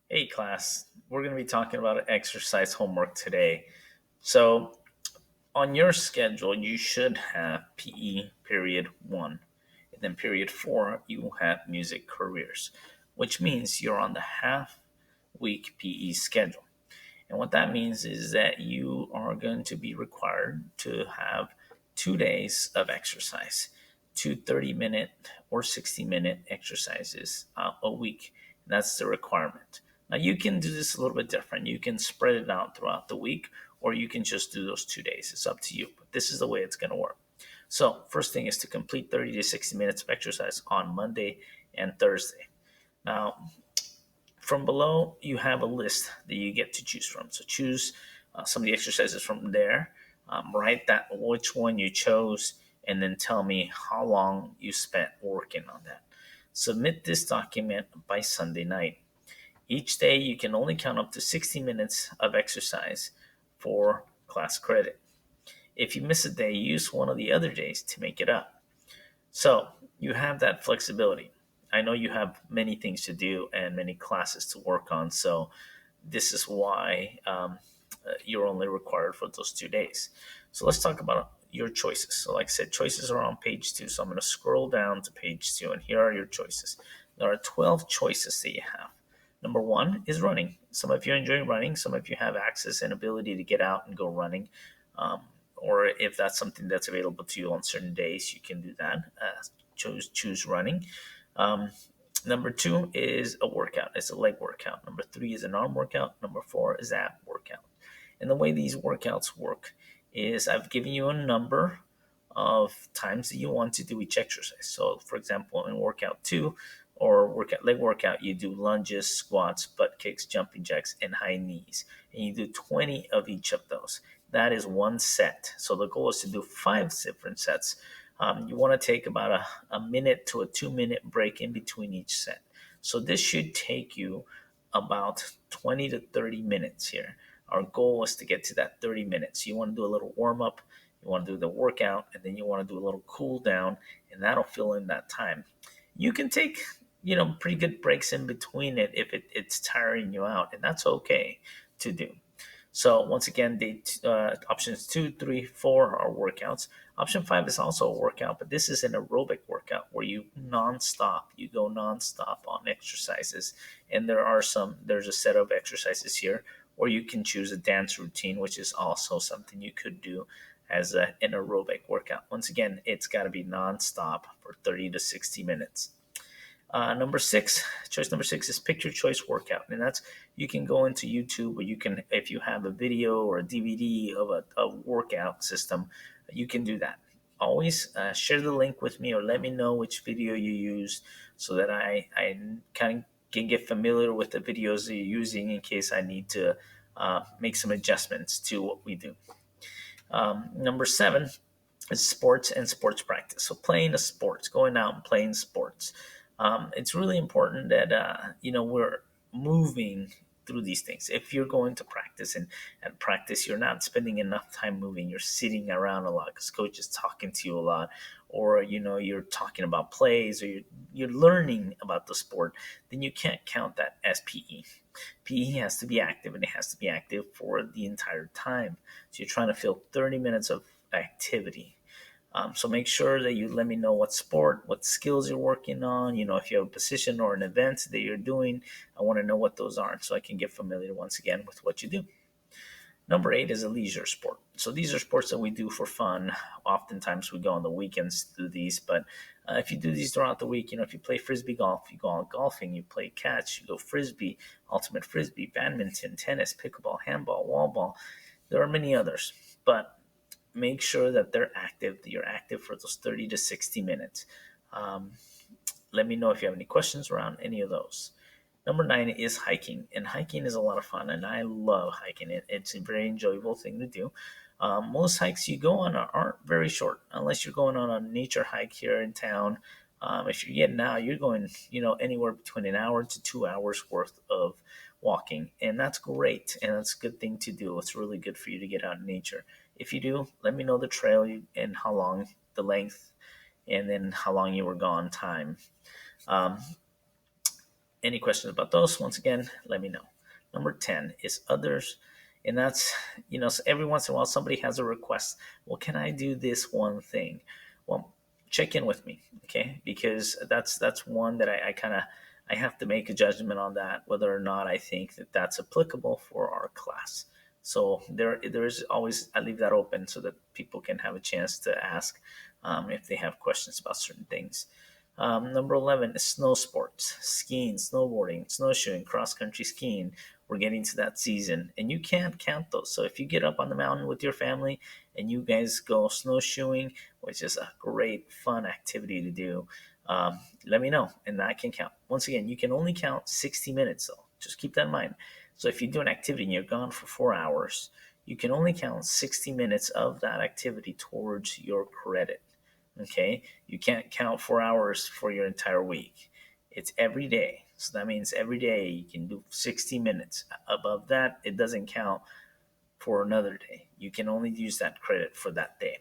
Hey, class, we're going to be talking about exercise homework today. So, on your schedule, you should have PE period one. And then period four, you will have music careers, which means you're on the half week PE schedule. And what that means is that you are going to be required to have 2 days of exercise, two 30-minute or 60-minute exercises a week. And that's the requirement. Now, you can do this a little bit different. You can spread it out throughout the week, or you can just do those 2 days. It's up to you. But this is the way it's going to work. So, first thing is to complete 30 to 60 minutes of exercise on Monday and Thursday. Now, from below, you have a list that you get to choose from. So choose some of the exercises from there. Write that which one you chose, and then tell me how long you spent working on that. Submit this document by Sunday night. Each day, you can only count up to 60 minutes of exercise for class credit. If you miss a day, use one of the other days to make it up. So you have that flexibility. I know you have many things to do and many classes to work on. So this is why you're only required for those 2 days. So let's talk about your choices. So, like I said, choices are on page two. So I'm going to scroll down to page two, and here are your choices. There are 12 choices that you have. Number one is running. Some of you enjoy running. Some of you have access and ability to get out and go running. Or if that's something that's available to you on certain days, you can do that. Choose running. Um, Number two is a workout. It's a leg workout. Number three is an arm workout. Number four is ab workout. And the way these workouts work is I've given you a number of times that you want to do each exercise. So, for example, in workout two or leg workout, you do lunges, squats, butt kicks, jumping jacks, and high knees. And you do 20 of each of those. That is one set. So the goal is to do five different sets. You want to take about a minute to a 2 minute break in between each set. So this should take you about 20 to 30 minutes here. Our goal is to get to that 30 minutes. You want to do a little warm up, you want to do the workout, and then you want to do a little cool down, and that'll fill in that time. You can take, pretty good breaks in between it if it's tiring you out, and that's okay to do. So once again, the options two, three, four are workouts. Option five is also a workout, but this is an aerobic workout where you go nonstop on exercises. And there's a set of exercises here, or you can choose a dance routine, which is also something you could do as an aerobic workout. Once again, it's got to be nonstop for 30 to 60 minutes. Choice number six is pick your choice workout, and that's you can go into YouTube, or you can, if you have a video or a DVD of a workout system, you can do that. Always share the link with me, or let me know which video you use, so that I kind of can get familiar with the videos that you're using in case I need to make some adjustments to what we do. Number seven is sports and sports practice. So playing a sports, going out and playing sports. It's really important that we're moving through these things. If you're going to practice and practice, you're not spending enough time moving. You're sitting around a lot because coach is talking to you a lot, or you're talking about plays, or you're learning about the sport. Then you can't count that as PE. PE has to be active, and it has to be active for the entire time. So you're trying to fill 30 minutes of activity. So make sure that you let me know what sport, what skills you're working on. If you have a position or an event that you're doing, I want to know what those are so I can get familiar once again with what you do. Number eight is a leisure sport. So these are sports that we do for fun. Oftentimes we go on the weekends to do these, but if you do these throughout the week, if you play frisbee golf, you go out golfing, you play catch, you go frisbee, ultimate frisbee, badminton, tennis, pickleball, handball, wall ball. There are many others, but make sure that you're active for those 30 to 60 minutes. Um, Let me know if you have any questions around any of those. Number nine is hiking, and hiking is a lot of fun, and I love hiking. It's a very enjoyable thing to do. Most hikes you go on aren't very short, unless you're going on a nature hike here in town. If you're getting out, you're going, anywhere between an hour to 2 hours worth of walking, and that's great, and that's a good thing to do. It's really good for you to get out in nature. If you do, let me know the trail and how long, the length, and then how long you were gone time. Um, Any questions about those? Once again, let me know. Number 10 is others. And that's, so every once in a while somebody has a request. Well, can I do this one thing? Well, check in with me, okay? Because that's one that I kind of I have to make a judgment on that, whether or not I think that that's applicable for our class. So there is always, I leave that open so that people can have a chance to ask if they have questions about certain things. Number 11 is snow sports, skiing, snowboarding, snowshoeing, cross country skiing. We're getting to that season, and you can't count those. So if you get up on the mountain with your family and you guys go snowshoeing, which is a great fun activity to do, let me know, and I can count. Once again, you can only count 60 minutes, though. Just keep that in mind. So if you do an activity and you're gone for 4 hours, you can only count 60 minutes of that activity towards your credit. Okay, you can't count 4 hours for your entire week. It's every day. So that means every day you can do 60 minutes. Above that, it doesn't count for another day. You can only use that credit for that day.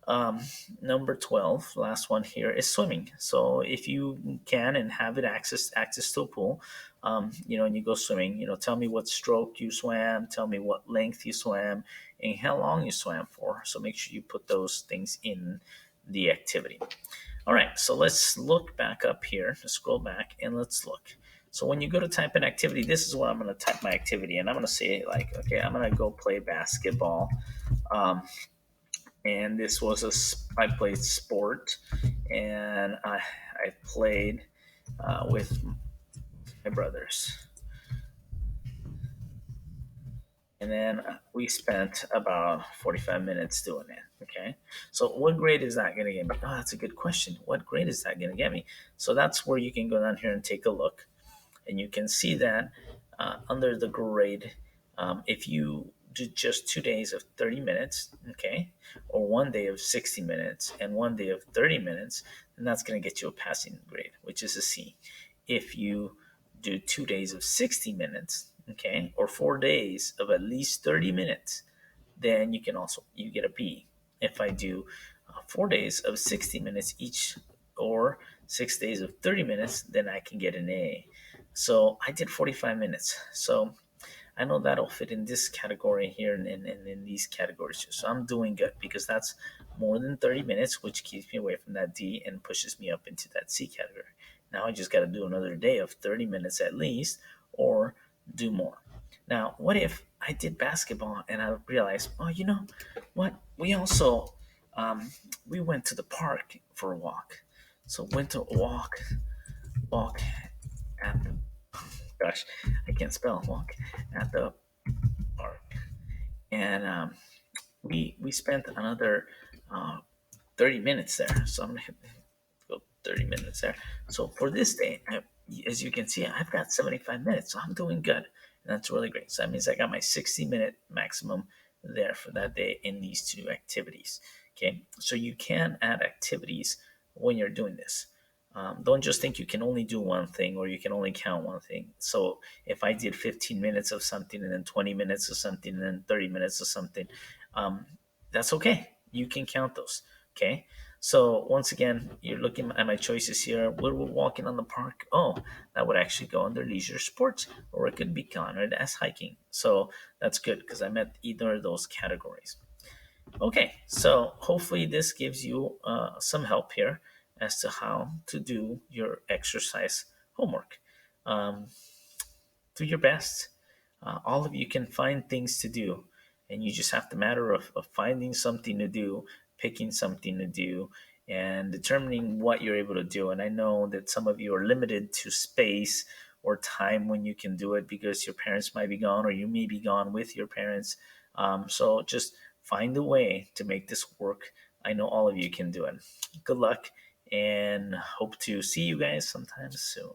Um, Number 12, last one here, is swimming. So if you can and have it access to a pool, and you go swimming, tell me what stroke you swam, tell me what length you swam, and how long you swam for. So make sure you put those things in the activity. All right, so let's look back up here. Let's scroll back and let's look. So when you go to type an activity, this is what I'm going to type my activity, and I'm going to say like, okay, I'm going to go play basketball. And this was I played sport, and I played with my brothers, and then we spent about 45 minutes doing it. Okay, so what grade is that going to get me? Oh, that's a good question. What grade is that going to get me? So that's where you can go down here and take a look, and you can see that under the grade, if you do just 2 days of 30 minutes, okay, or one day of 60 minutes and one day of 30 minutes, then that's going to get you a passing grade, which is a C. If you do 2 days of 60 minutes, okay, or 4 days of at least 30 minutes, then you get a B. If I do 4 days of 60 minutes each or 6 days of 30 minutes, then I can get an A. So I did 45 minutes. So I know that'll fit in this category here and in these categories. So I'm doing good because that's more than 30 minutes, which keeps me away from that D and pushes me up into that C category. Now I just got to do another day of 30 minutes at least or do more. Now, what if I did basketball and I realized, oh, you know what? We also we went to the park for a walk. So went to walk at the gosh, I can't spell walk at the park, and we spent another 30 minutes there. So I'm gonna go 30 minutes there. So for this day, as you can see, I've got 75 minutes, so I'm doing good, and that's really great. So that means I got my 60-minute maximum there for that day in these two activities. Okay, so you can add activities when you're doing this. Don't just think you can only do one thing or you can only count one thing. So if I did 15 minutes of something and then 20 minutes of something and then 30 minutes of something, um, that's okay. You can count those. Okay. So once again, you're looking at my choices here. We're walking on the park. Oh, that would actually go under leisure sports, or it could be counted as hiking. So that's good because I met either of those categories. Okay, so hopefully this gives you some help here as to how to do your exercise homework. Um, do your best. All of you can find things to do, and you just have the matter of finding something to do, picking something to do, and determining what you're able to do. And I know that some of you are limited to space or time when you can do it because your parents might be gone or you may be gone with your parents. So just find a way to make this work. I know all of you can do it. Good luck and hope to see you guys sometime soon.